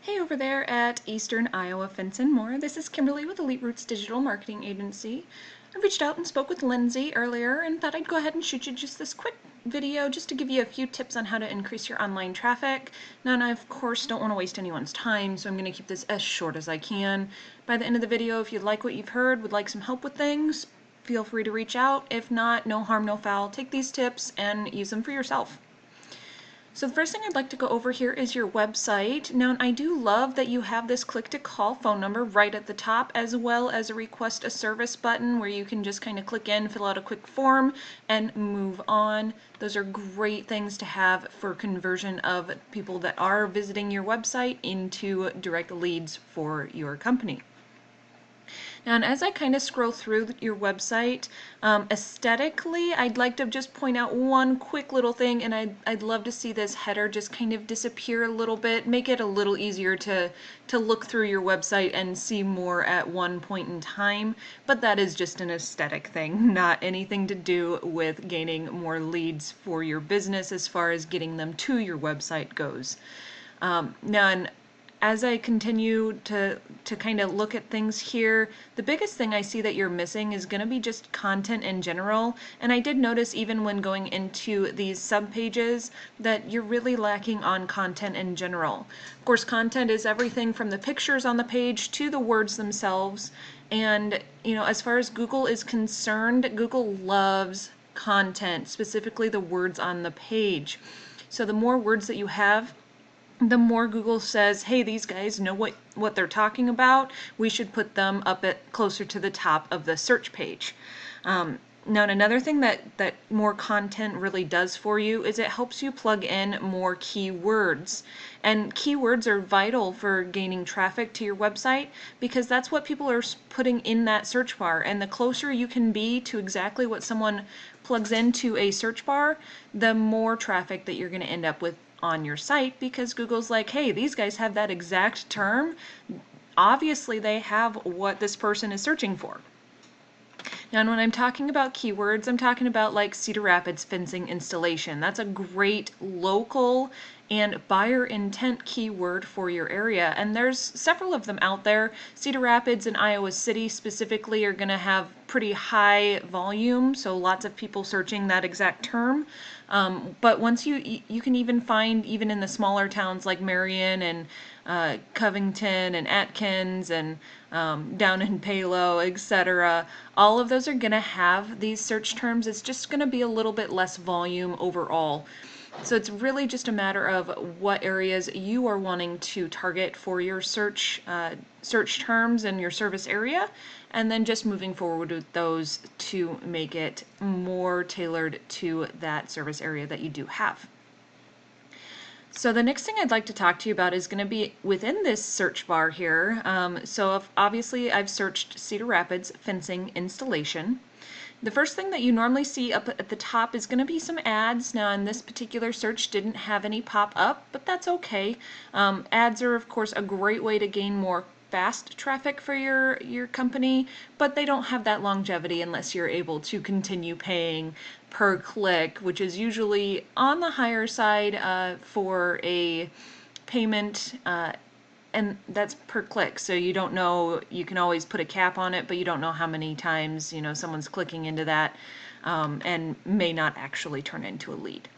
Hey over there at Eastern Iowa Fence and More. This is Kimberly with Elite Roots Digital Marketing Agency. I reached out and spoke with Lindsay earlier and thought I'd go ahead and shoot you just this quick video just to give you a few tips on how to increase your online traffic. Now, I of course don't want to waste anyone's time, so I'm going to keep this as short as I can. By the end of the video, if you like what you've heard, would like some help with things, feel free to reach out. If not, no harm, no foul. Take these tips and use them for yourself. So the first thing I'd like to go over here is your website. Now, I do love that you have this click to call phone number right at the top, as well as a request a service button where you can just kind of click in, fill out a quick form, and move on. Those are great things to have for conversion of people that are visiting your website into direct leads for your company. Now, and as I kind of scroll through your website, aesthetically, I'd like to just point out one quick little thing, and I'd love to see this header just kind of disappear a little bit, make it a little easier to look through your website and see more at one point in time, but that is just an aesthetic thing, not anything to do with gaining more leads for your business as far as getting them to your website goes. Now, and as I continue to kind of look at things here, the biggest thing I see that you're missing is going to be just content in general. And I did notice even when going into these subpages that you're really lacking on content in general. Of course, content is everything from the pictures on the page to the words themselves. And, as far as Google is concerned, Google loves content, specifically the words on the page. So the more words that you have, the more Google says, hey, these guys know what they're talking about, we should put them up at closer to the top of the search page. Now, another thing that more content really does for you is it helps you plug in more keywords. And keywords are vital for gaining traffic to your website because that's what people are putting in that search bar. And the closer you can be to exactly what someone plugs into a search bar, the more traffic that you're going to end up with on your site, because Google's like, hey, these guys have that exact term. Obviously, they have what this person is searching for. Now, when I'm talking about keywords, I'm talking about like Cedar Rapids fencing installation. That's a great local and buyer intent keyword for your area. And there's several of them out there. Cedar Rapids and Iowa City specifically are going to have pretty high volume, so lots of people searching that exact term. But once you can even find, even in the smaller towns like Marion and Covington and Atkins and down in Palo, etc. All of those are going to have these search terms. It's just going to be a little bit less volume overall. So it's really just a matter of what areas you are wanting to target for your search terms and your service area, and then just moving forward with those to make it more tailored to that service area that you do have. So the next thing I'd like to talk to you about is going to be within this search bar here. Obviously I've searched Cedar Rapids fencing installation. The first thing that you normally see up at the top is going to be some ads. Now, in this particular search, didn't have any pop up, but that's okay. Ads are, of course, a great way to gain more fast traffic for your company, but they don't have that longevity unless you're able to continue paying per click, which is usually on the higher side for a payment. And that's per click, so you don't know, you can always put a cap on it, but you don't know how many times someone's clicking into that and may not actually turn into a lead.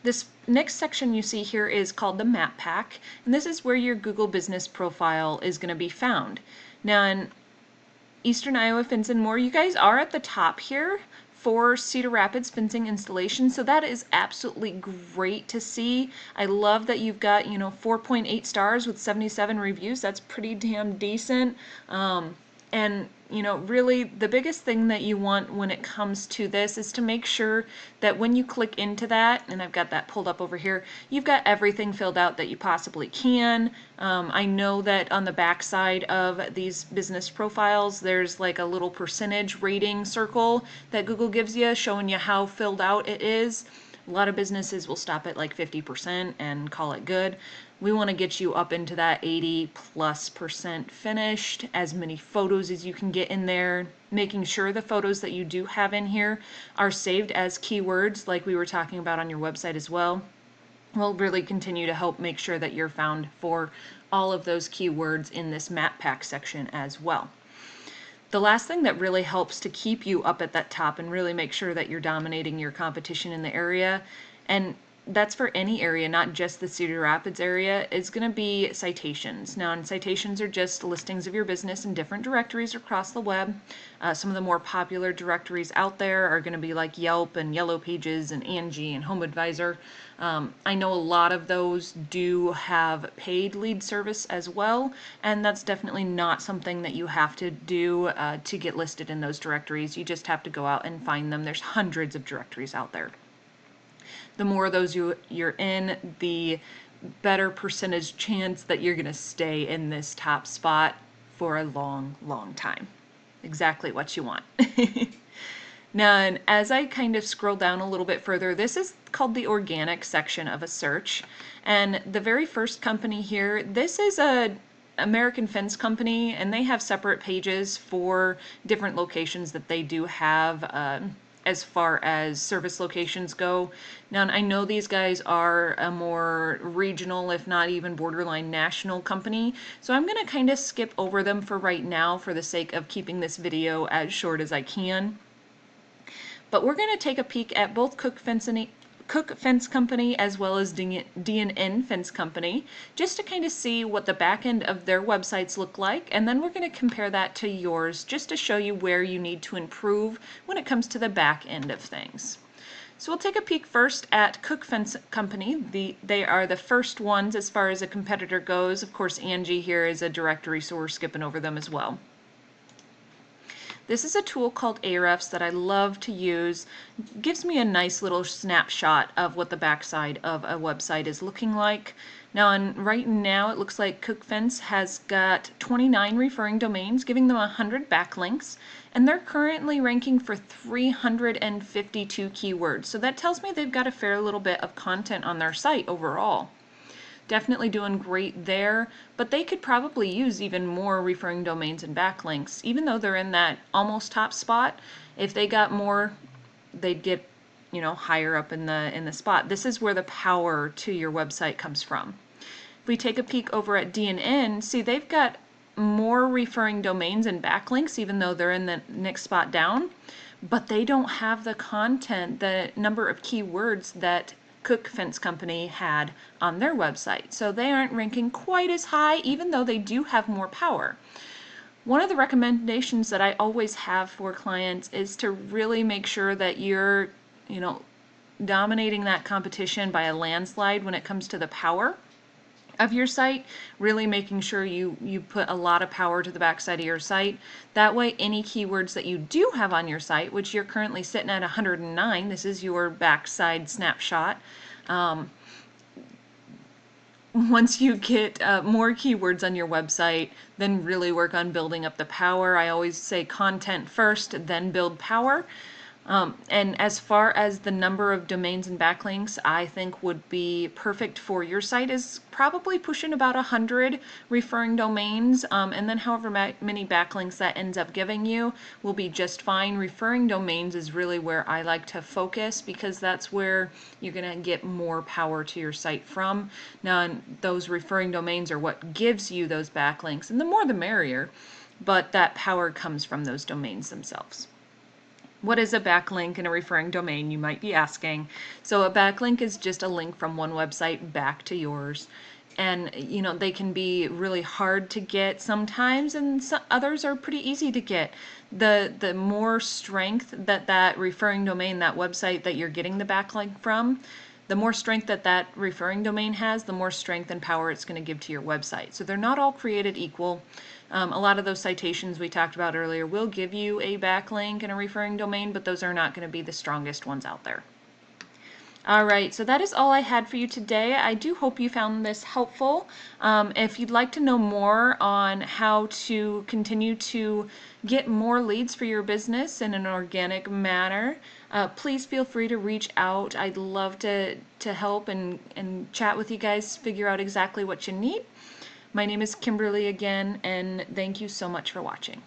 This next section you see here is called the map pack, and this is where your Google business profile is going to be found. Now, in Eastern Iowa Fence and More, you guys are at the top here for Cedar Rapids fencing installation, so that is absolutely great to see. I love that you've got 4.8 stars with 77 reviews. That's pretty damn decent. And really the biggest thing that you want when it comes to this is to make sure that when you click into that, and I've got that pulled up over here, you've got everything filled out that you possibly can. I know that on the back side of these business profiles, there's like a little percentage rating circle that Google gives you showing you how filled out it is. A lot of businesses will stop at like 50% and call it good. We want to get you up into that 80+% finished, as many photos as you can get in there, making sure the photos that you do have in here are saved as keywords like we were talking about on your website as well. will really continue to help make sure that you're found for all of those keywords in this map pack section as well. The last thing that really helps to keep you up at that top and really make sure that you're dominating your competition in the area, and that's for any area, not just the Cedar Rapids area, is going to be citations. Now, citations are just listings of your business in different directories across the web. Some of the more popular directories out there are going to be like Yelp and Yellow Pages and Angie and Home Advisor. I know a lot of those do have paid lead service as well, and that's definitely not something that you have to do to get listed in those directories. You just have to go out and find them. There's hundreds of directories out there. The more of those you're in, the better percentage chance that you're going to stay in this top spot for a long, long time. Exactly what you want. Now, and as I kind of scroll down a little bit further, this is called the organic section of a search. And the very first company here, this is a American Fence company, and they have separate pages for different locations that they do have as far as service locations go. Now, I know these guys are a more regional, if not even borderline national company, so I'm going to kind of skip over them for right now for the sake of keeping this video as short as I can. But we're going to take a peek at both Cook Fence Company as well as D&N Fence Company, just to kind of see what the back end of their websites look like, and then we're going to compare that to yours just to show you where you need to improve when it comes to the back end of things. So we'll take a peek first at Cook Fence Company. They are the first ones as far as a competitor goes. Of course, Angie here is a directory, so we're skipping over them as well. This is a tool called Ahrefs that I love to use. It gives me a nice little snapshot of what the backside of a website is looking like. Now, right now it looks like Cook Fence has got 29 referring domains, giving them 100 backlinks, and they're currently ranking for 352 keywords. So that tells me they've got a fair little bit of content on their site overall. Definitely doing great there, but they could probably use even more referring domains and backlinks. Even though they're in that almost top spot, if they got more, they'd get, you know, higher up in the spot. This is where the power to your website comes from. If we take a peek over at D&N, see they've got more referring domains and backlinks, even though they're in the next spot down, but they don't have the content, the number of keywords that Cook Fence Company had on their website. So they aren't ranking quite as high, even though they do have more power. One of the recommendations that I always have for clients is to really make sure that you're, you know, dominating that competition by a landslide when it comes to the power of your site, really making sure you put a lot of power to the backside of your site. That way, any keywords that you do have on your site, which you're currently sitting at 109, this is your backside snapshot. Once you get more keywords on your website, then really work on building up the power. I always say content first, then build power. And as far as the number of domains and backlinks I think would be perfect for your site is probably pushing about 100 referring domains, and then however many backlinks that ends up giving you will be just fine. Referring domains is really where I like to focus because that's where you're going to get more power to your site from. Now, those referring domains are what gives you those backlinks, and the more the merrier, but that power comes from those domains themselves. What is a backlink and a referring domain, you might be asking? So a backlink is just a link from one website back to yours. And, you know, they can be really hard to get sometimes, and others are pretty easy to get. The more strength that referring domain, that website that you're getting the backlink from, the more strength that referring domain has, the more strength and power it's going to give to your website. So they're not all created equal. A lot of those citations we talked about earlier will give you a backlink and a referring domain, but those are not going to be the strongest ones out there. Alright, so that is all I had for you today. I do hope you found this helpful. If you'd like to know more on how to continue to get more leads for your business in an organic manner, please feel free to reach out. I'd love to help and chat with you guys, figure out exactly what you need. My name is Kimberly again, and thank you so much for watching.